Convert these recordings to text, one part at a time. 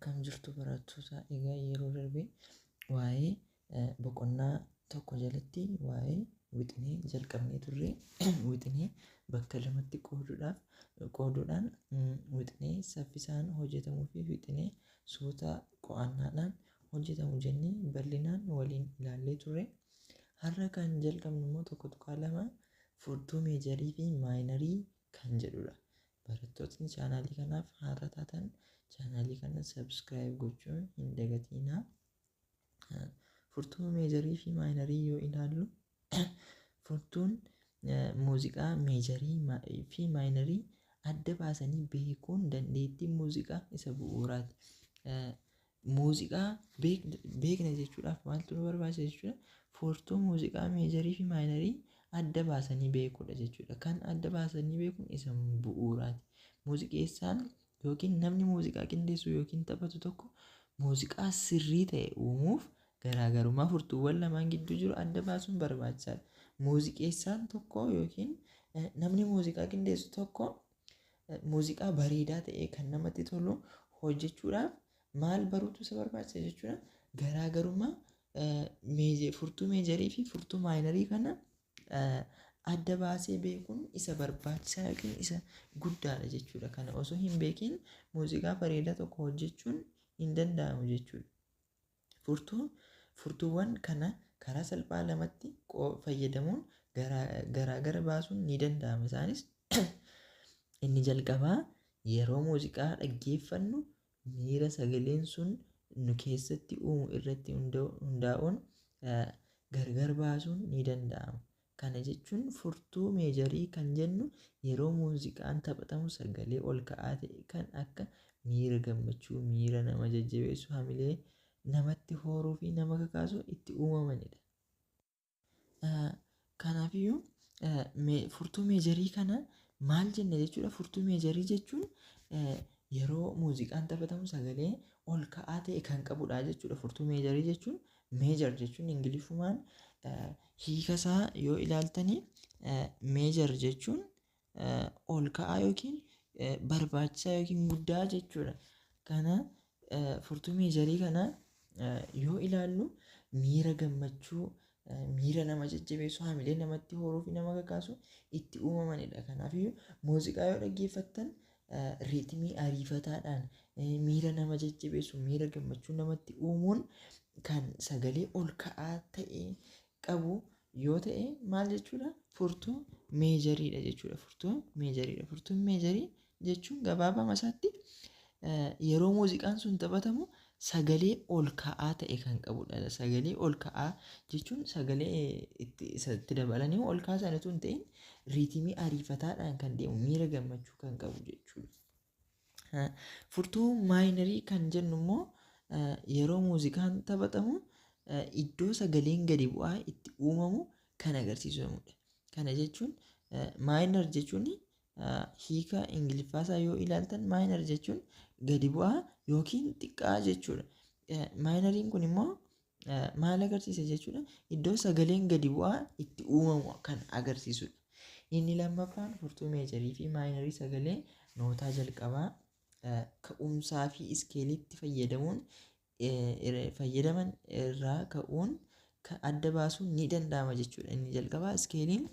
Akkam jirtu barattoota, egaa yeroo darbe waa'ee boqonnaa tokko jalatti waa'ee wixinee jalqabnee turre. Wixinee bakka lamatti qooduudhaan wixinee saffisaan hojjetamuu fi wixinee suuta qo'annaadhaan hojjetamu jennee bal'inaan waliin ilaallee turre. Har'a kan jalqabnu immoo tokko tuqaa lama furtuu meejarii fi maayinarii kan jedhudha. Barattootni chaanaalii kanaaf haara taatan chaanaalii kana sabskiraayib gochuun hin dagatinaa. Furtuu meejarii fi maayinarii yoo ilaallu furtuun muuziqaa meejarii fi maayinarii adda baasanii beekuun dandeettii muuziqaa isa bu'uuraati. Muuziqaa beekna jechuudhaaf maaltu nu barbaachisa jechuudha. Furtuu muuziqaa meejarii fi maayinarii adda baasanii beekuudha jechuudha. Kan adda baasanii beekuun isa bu'uuraati. Muuziqeessaan yookiin namni muuziqaa qindeessu yookiin taphatu tokko muuziqaa sirrii ta'e uumuuf garaagarummaa furtuuwwan lamaan gidduu jiru adda baasuun barbaachisaadha. Muuziqeessaan tokko yookiin namni muuziqaa qindeessu tokko muuziqaa bareedaa ta'e kan namatti tolu hojjechuudhaaf maal baruutu isa barbaachisa jechuudha. Garaagarummaa furtuu meejarii fi furtuu maayinarii kana adda baasee beekuun isa barbaachisaa yookiin isa guddaadha jechuudha. Kana osoo hin beekin muuziqaa bareedaa tokko hojjechuun hin danda'amu jechuudha. Furtuuwwan kana karaa salphaa lamatti fayyadamuun garaagara baasuun ni danda'ama. Isaanis inni jalqabaa yeroo muuziqaa dhaggeeffannu miira sagaleen sun nu keessatti uumu irratti hundaa'uun gargar baasuun ni danda'ama. Kana jechuun furtuu meejarii kan jennu yeroo muuziqaan taphatamu sagalee ol ka'aa ta'e kan akka miira gammachuu, miira nama jajjabeessu, hamilee namatti horuu fi nama kakaasu itti uumamanidha. Kanaafiyyuu furtuu meejarii kana maal jenna jechuudha. Furtuu meejarii jechuun yeroo muuziqaan taphatamu sagalee ol ka'aa ta'e kan qabudha jechuudha. Furtuu meejarii jechuun meejar jechuun ingilifumaan hiikasaa yoo ilaaltanii meejar jechuun ol ka'aa yookiin barbaachisaa yookiin guddaa jechuudha. Kana furtuu meejarii kana yoo ilaallu miira gammachuu, miira nama jajjabeessu, hamilee namatti horuu fi nama kakaasu itti uumamanidha. Kanaafiyyuu muuziqaa yoo dhaggeeffattan riitmii ariifataadhaan miira nama jajjabeessu, miira gammachuu namatti uumuun kan sagalee ol ka'aa ta'e qabu yoo ta'e maal jechuudha? Furtuu meejariidha jechuudha. Furtuu meejarii jechuun gabaabama isaatti yeroo muuziqaan sun taphatamu sagalee ol ka'aa ta'e kan qabudha. Sagalee ol ka'aa jechuun sagalee itti dabalanii ol kaasan osoo hin ta'in riitmii ariifataadhaan kan deemu miira gammachuu kan qabu jechuudha. Furtuu maayinarii kan jennu immoo yeroo muuziqaan taphatamu iddoo sagaleen gadi bu'aa itti uumamu kan agarsiisudha. Kana jechuun maayinar jechuun hiika ingiliffaasaa yoo ilaaltan maayinar jechuun gadi bu'aa yookiin xiqqaa jechuudha. Maayinariin kun immoo maal agarsiisa jechuudha? Iddoo sagaleen gadi bu'aa itti uumamu kan agarsiisudha. Inni lammaffaan furtuu meejarii fi maayinarii sagalee nootaa jalqabaa ka'umsaa fi iskeeliitti fayyadaman irraa ka'uun adda baasuun ni danda'ama jechuudha. Inni jalqabaa iskeeliin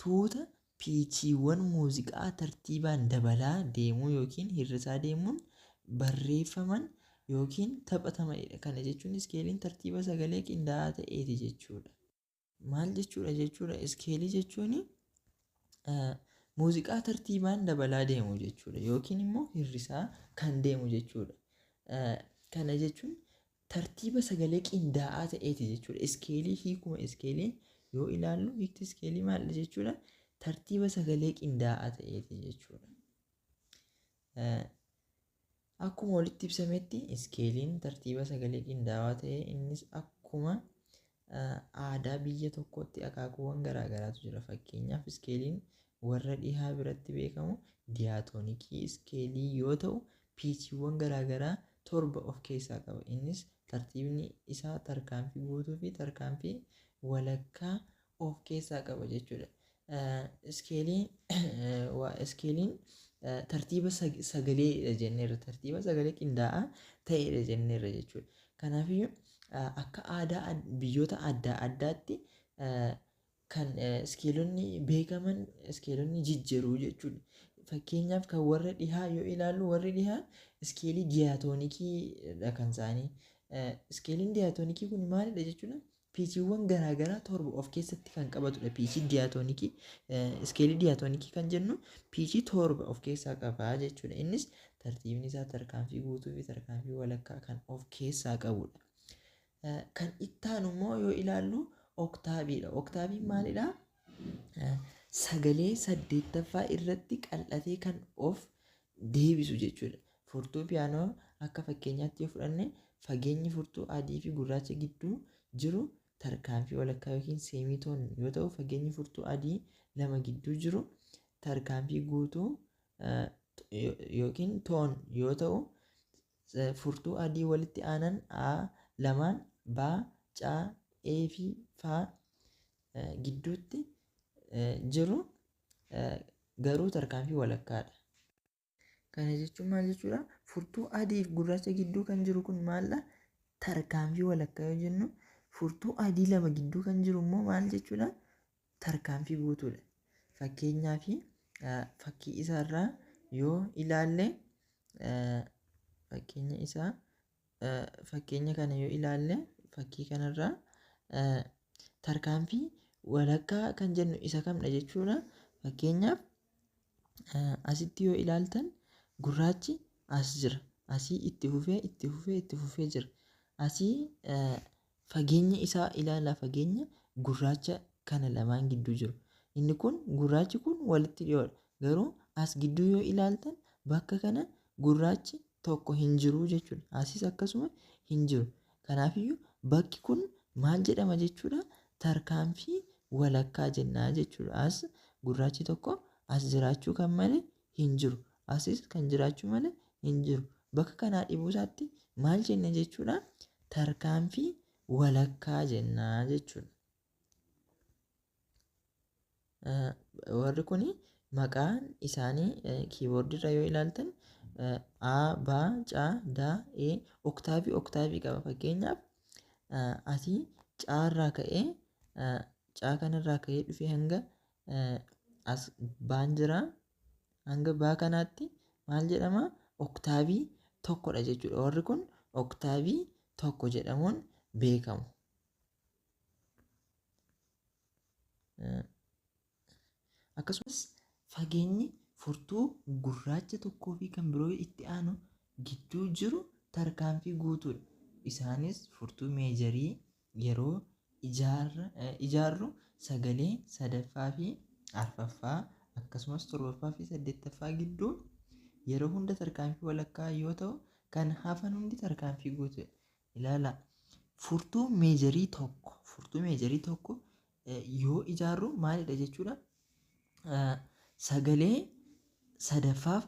tuuta piichiiwwan muuziqaa tartiibaan dabalaa deemuu yookiin hir'isaa deemuun barreeffaman yookiin taphatamanidha. Kana jechuun iskeeliin tartiiba sagalee qindaa'aa ta'eeti jechuudha. Maal jechuudha? Iskeelii jechuun muuziqaa tartiibaan dabalaa deemu jechuudha yookiin immoo hir'isaa kan deemu jechuudha. Kana jechuun tartiiba sagalee qindaa'aa ta'eeti jechuudha. Iskeelii hiikuma iskeelii yoo ilaallu hiikti iskeelii maal jechuudha? Tartiiba sagalee qindaa'aa ta'eeti jechuudha. Akkuma walitti ibsametti iskeeliin tartiiba sagalee qindaa'aa ta'e innis akkuma aadaa biyya tokkootti akaakuuwwan garaagaraatu jira. Fakkeenyaaf iskeeliin warra dhihaa biratti beekamu diyaatoonikii iskeelii yoo ta'u piichiiwwan garaagaraa 7 of keessaa qaba. Innis tartiibni isaa tarkaanfii guutuu fi tarkaanfii walakkaa of keessaa qaba jechuudha. Iskeeliin tartiiba sagalee jenneerra. Tartiiba sagalee qindaa'aa ta'edha jenneerra jechuudha. Kanaafiyyuu akka aadaa biyyoota adda addaatti kan iskeelonni beekaman iskeelonni jijjiiruu jechuudha. Fakkeenyaaf kan warra dhihaa yoo ilaallu warri dhihaa iskeelii diyaatoonikiidha kan isaanii. Iskeeliin diyaatoonikii kun maalidha jechuudha? Piichiiwwan garaagaraa torba of keessatti kan qabatudha. Piichii diyaatoonikii iskeelii diyaatoonikii kan jennu piichii torba of keessaa qabaa jechuudha. Innis tartiibni isaa tarkaanfii guutuu fi tarkaanfii walakkaa kan of keessaa qabudha. Kan itti aanu immoo yoo ilaallu oktaabiidha. Oktaabiin maalidha? Sagalee 8ffaa irratti qal'atee kan of deebisu jechuudha. Furtuu piyaanoo akka fakkeenyaatti yoo fudhanne fageenyi furtuu adii fi gurraacha gidduu jiru tarkaanfii walakkaa yookiin seemitoon yoo ta'u, fageenyi furtuu adii lama gidduu jiru tarkaanfii guutuu yookiin toon yoo ta'u, furtuu adii walitti aanan a lamaan ba ca e fi fa gidduutti jiru garuu tarkaanfii walakkaadha. Kana jechuun maal jechuudha? Furtuu adii fi gurraacha gidduu kan jiru kun maalidha? Tarkaanfii walakkaa yoo jennu, furtuu adii lama gidduu kan jiru immoo maal jechuudha? Tarkaanfii guutuudha. Fakkeenyaaf fakkii isaarraa yoo ilaalle fakkeenya kana yoo ilaalle fakkii kanarraa tarkaanfii walakkaa kan jennu isa kamdha jechuudha. Fakkeenyaaf asitti yoo ilaaltan gurraachi as jira. Asii itti fufee jira. Asii fageenya isaa ilaala. Fageenya gurraacha kana lamaan gidduu jiru. Inni kun gurraachi kun walitti dhiyoodha. Garuu as gidduu yoo ilaaltan bakka kana gurraachi tokko hin jiru jechuudha. Asis akkasuma hin jiru. Kanaafiyyuu bakki kun maal jedhama jechuudha? Tarkaanfii walakkaa jennaa jechuudha. As gurraachi tokko as jiraachuu kan malee hin jiru. Asis kan jiraachuu malee hin jiru. Bakka kanaa dhibuu isaatti maal jenna jechuudha? Tarkaanfii walakkaa jennaa jechuudha. Warri kun maqaan isaanii kiiboordiirra yoo ilaaltan a, ba, ca, da, e oktaabii qaba. Fakkeenyaaf asii caarraa ka'ee caa kanarraa ka'ee dhufee hanga as baan jira. Hanga baa kanaatti maal jedhama? Oktaabii tokkodha jechuudha. Warri kun oktaabii tokko jedhamuun beekamu. Akkasumas fageenyi furtuu gurraacha tokkoo fi kan biroo itti aanu gidduu jiru tarkaanfii guutuudha. Isaanis furtuu meejarii yeroo ijaarru sagalee 3ffaa fi 4ffaa akkasumas 7ffaa fi 8ffaa gidduu yeroo hunda tarkaanfii walakkaa yoo ta'u, kan hafan hundi tarkaanfii guutuudha. Ilaala, furtuu meejarii tokko yoo ijaarru maalidha jechuudha? Sagalee 3ffaa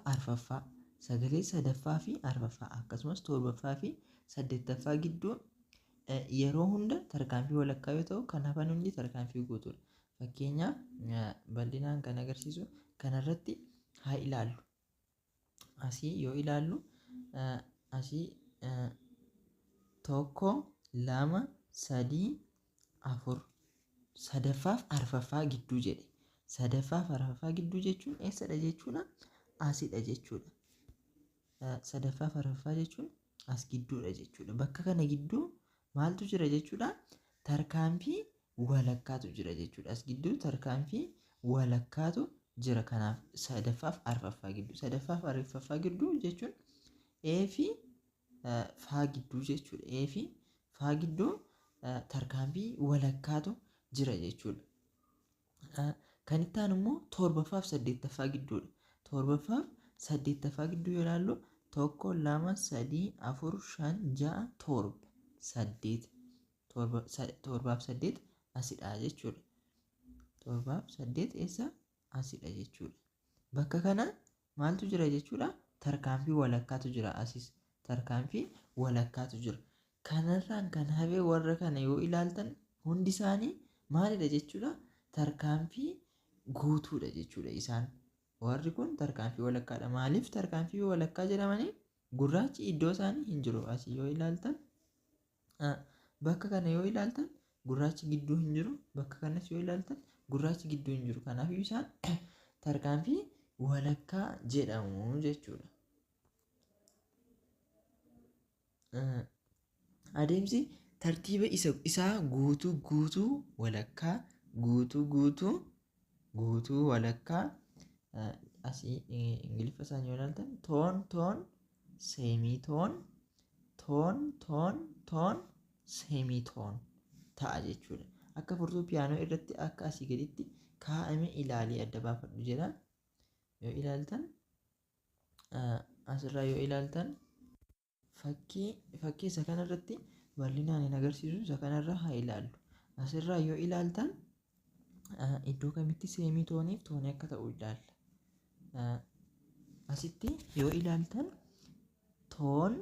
fi 4ffaa akkasumas 7ffaa fi 8ffaa gidduu yeroo hunda tarkaanfii walakkaa yoo ta'u, kan hafan hundi tarkaanfii guutuudha. Fakkeenyaaf bal'inaan kan agarsiisu kanarratti haa ilaallu. Asii yoo ilaallu asii 1 2 3 4 3ffaa fi 4ffaa gidduu jedhe. 3ffaa fi 4ffaa gidduu jechuun eessadha jechuudha? Asidha jechuudha. 3ffaa fi 4ffaa jechuun as gidduudha jechuudha. Bakka kana gidduu maaltu jira jechuudha? Tarkaanfii walakkaatu jira jechuudha. As gidduu tarkaanfii walakkaatu jira. Kanaaf 3ffaa fi 4ffaa gidduu. 3ffaa fi 4ffaa gidduu jechuun e fi faa gidduu jechuudha. E fi faa gidduu tarkaanfii walakkaatu jira jechuudha. Kan itti aanu immoo 7ffaa fi 8ffaa gidduudha. 7ffaa fi 8ffaa gidduu yoo ilaallu 1 2 3 4 5 6 7 7 fi 8 asidha jechuudha. 7 fi 8 eessa? Asidha jechuudha. Bakka kana maaltu jira jechuudha? Tarkaanfii walakkaatu jira. Asis tarkaanfii walakkaatu jira. Kanarraan kan hafe warra kana yoo ilaaltan hundi isaanii maalidha jechuudha? Tarkaanfii guutuudha jechuudha isaan. Warri kun tarkaanfii walakkaadha. Maaliif tarkaanfii walakkaa jedhamanii? Gurraachi iddoo isaanii hin jiru. Asii yoo ilaaltan bakka kana yoo ilaaltan gurraachi gidduu hin jiru. Bakka kanas yoo ilaaltan gurraachi gidduu hin jiru. Kanaafuu isaan tarkaanfii walakkaa jedhamu jechuudha. Adeemsi tartiiba isaa guutuu walakkaa guutuu walakkaa asii ingiliffa isaan yoo ilaaltan toon seemitoon ta'a jechuudha. Akka furtuu piyaanoo irratti akka asii gaditti kaa'ame ilaalii adda baafadhu jedha. Yoo ilaaltan asirraa yoo ilaaltan fakkii isa kanarratti bal'inaan hin agarsiisu. Isa kanarraa haa ilaallu. Asirraa yoo ilaaltan iddoo kamitti seemitooniif toonii akka ta'u ilaalla. Asitti yoo ilaaltan toon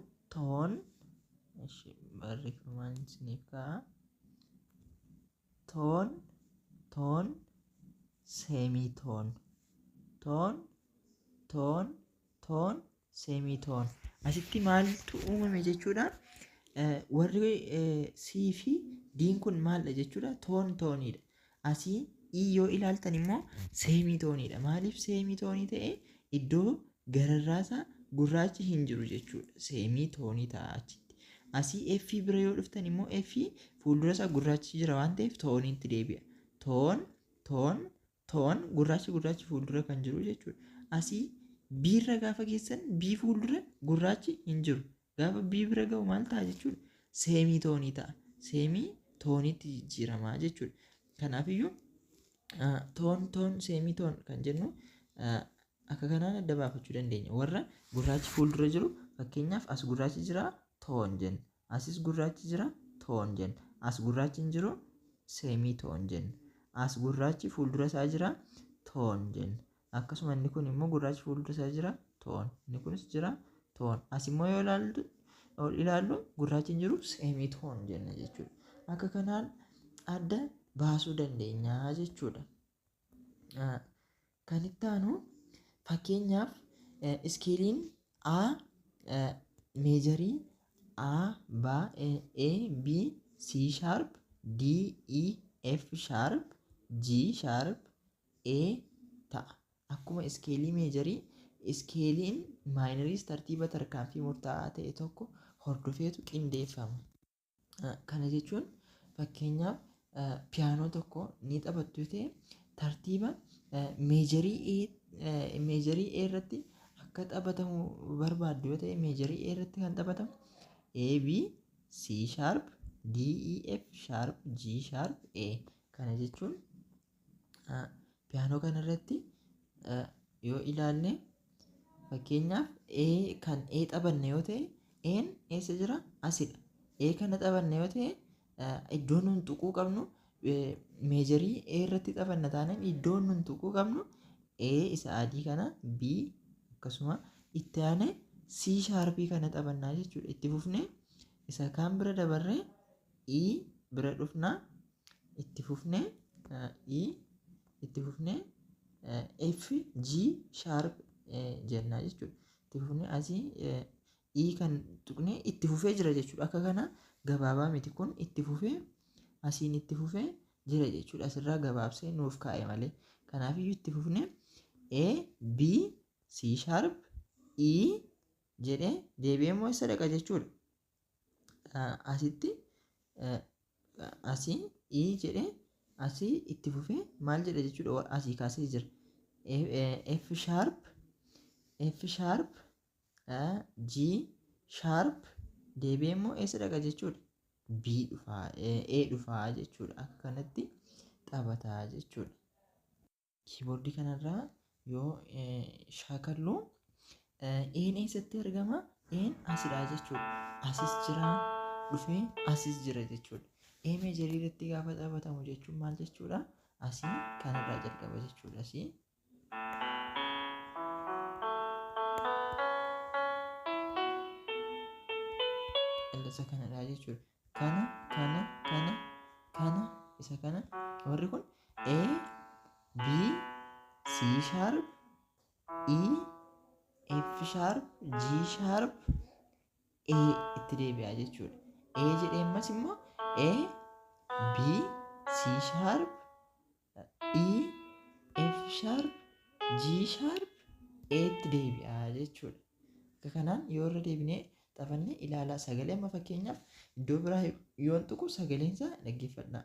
barreeffamaan isiniif ka'a. Toon seemitoon seemitoon. Asitti maaltu uumame jechuudha? Warri sii fi diin kun maalidha jechuudha? Tooniidha. Asii yoo ilaaltan immoo seemitooniidha. Maaliif seemitoonii ta'e? Iddoo gararraasaa gurraachi hin jiru jechuudha. Seemitoonii ta'a achitti. Asii F bira yoo dhuftan immoo F fuuldura isaa gurraachi jira waan ta'eef tooniitti deebi'a. Toon gurraachi fuuldura kan jiru jechuudha. Asii B irra gaafa geessan B fuuldura gurraachi hin jiru. Gaafa B bira ga'u maal ta'a jechuudha? Seemitoonii ta'a. Seemitooniitti jijjiiramaa jechuudha. Kanaafiyyuu toon seemitoon kan jennu akka kanaan adda baafachuu dandeenya. Warra gurraachi fuuldura jiru fakkeenyaaf as gurraachi jira toon jenna. Asis gurraachi jira toon jenna. As gurraachi hin jiru seemitoon jenna. As gurraachi fuuldura isaa jira toon jenna. Akkasuma inni kun immoo gurraachi fuuldura isaa jira toon. Inni kunis jira toon. As immoo yoo ilaallu gurraachi hin jiru seemitoon jenna jechuudha. Akka kanaan adda baasuu dandeenya jechuudha. Kan itti aanu fakkeenyaaf iskeeliin A meejarii A, A, B, C sharp, D, E, F sharp, G sharp, A ta'a. Akkuma iskeelii meejarii iskeeliin maayinariis tartiiba tarkaanfii murtaa'aa ta'e tokko hordofeetu qindeeffama. Kana jechuun fakkeenyaaf piyaanoo tokko ni taphattu ta'e tartiiba meejarii A irratti akka taphatamu barbaaddu yoo ta'e meejarii A irratti kan taphatamu A, B, C sharp, D, E, F sharp, G sharp, A. Kana jechuun piyaanoo kanarratti yoo ilaalle fakkeenyaaf kan A taphanne yoo ta'e A'n eessa jira? Asidha. A kana taphanne yoo ta'e iddoo nun tuquu qabnu meejarii A irratti taphanna taanaan iddoo nun tuquu qabnu A isa adii kana B akkasuma itti aanee C sharpii kana taphannaa jechuudha. Itti fufnee isa kaan bira dabarree E bira dhufnaa itti fufnee E itti fufnee F G sharp jennaa jechuudha. Itti fufnee asii E kan tuqnee itti fufee jira jechuudha. Akka kana gabaabaa miti kun itti fufee asiin itti fufee jira jechuudha. Asirraa gabaabsee nuuf kaa'e malee. Kanaafiyyuu itti fufnee A, B, C sharp, E jedhee deebi'ee immoo isa dhaqa jechuudha. Asitti asii E jedhee asii itti fufee maal jedha jechuudha. Asii kaasee jira. F sharp, G sharp deebi'ee immoo eessa dhaqa jechuudha. B dhufaa, A dhufaa jechuudha. Akka kanatti taphataa jechuudha. Kiiboordii kanarraa yoo shaakallu A'n eessatti argama? A'n asidha jechuudha. Asis jira dhufee asis jira jechuudha. A meejarii irratti gaafa taphatamu jechuun maal jechuudha? Asii kanarraa jalqaba jechuudha. Asii isa kanadha jechuudha. Kana isa kana warri kun A, B, C sharp, E, F sharp, G sharp, A itti deebi'aa jechuudha. A jedhee ammas immoo A, B, C sharp, E, F sharp, G sharp, A itti deebi'aa jechuudha. Akka kanaan yoo irra deebinee taphanne ilaalaa sagalee amma fakkeenyaaf iddoo biraa yoon tuqu sagaleen isaa dhaggeeffadhaa.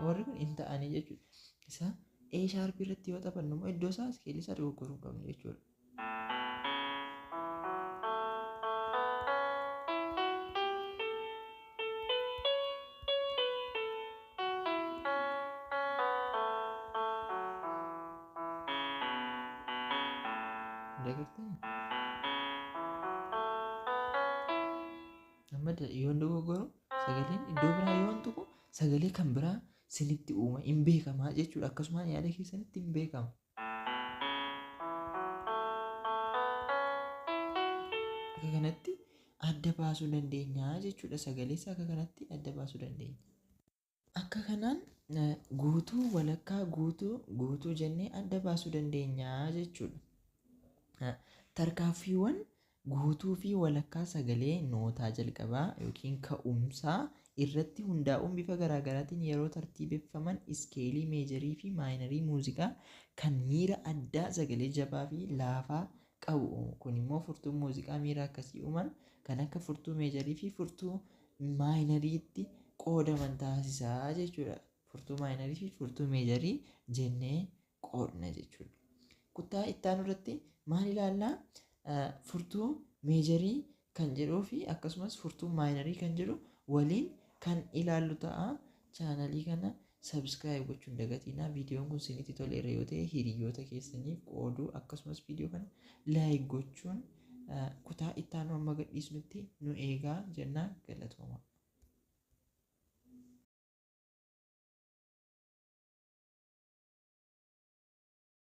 Warri kun hin ta'anii jechuudha. Isa A sharp irratti yoo taphannu immoo iddoo isaa iskeelii isaa dogoggoruu hin qabnu jechuudha. Amma yoon dogoggoru sagaleen iddoo biraa yoon tuqu sagalee kan biraa sinitti uuma hin beekamaa jechuudha. Akkasumaan yaada keessanitti hin beekama. Akka kanatti adda baasuu dandeenya jechuudha. Sagalee isaa akka kanatti adda baasuu dandeenya. Akka kanaan guutuu walakkaa guutuu jennee adda baasuu dandeenya jechuudha. Tarkaanfiiwwan guutuu fi walakkaa sagalee nootaa jalqabaa yookiin ka'umsaa irratti hundaa'uun bifa garaagaraatiin yeroo tartiibeffaman iskeelii meejarii fi maayinarii muuziqaa kan miira addaa sagalee jabaa fi laafaa qabu. Kun immoo furtuu muuziqaa miira akkasii uuman kan akka furtuu meejarii fi furtuu maayinariitti qoodaman taasisaa jechuudha. Furtuu maayinarii fi furtuu meejarii jennee qoodna jechuudha. Kutaa itti aanu irratti maal ilaallaa? Furtuu meejarii kan jedhuu fi akkasumas furtuu maayinarii kan jedhu waliin kan ilaallu ta'a. Chaanalii kana sabskiraayib gochuun dagatinaa. Viidiyoon kun isinitti toleera yoo ta'e hiriyoota keessaniif qooduu akkasumas viidiyoo kana laayik gochuun kutaa itti aanu amma gadhiisnutti nu eegaa jennaan. Galatooma.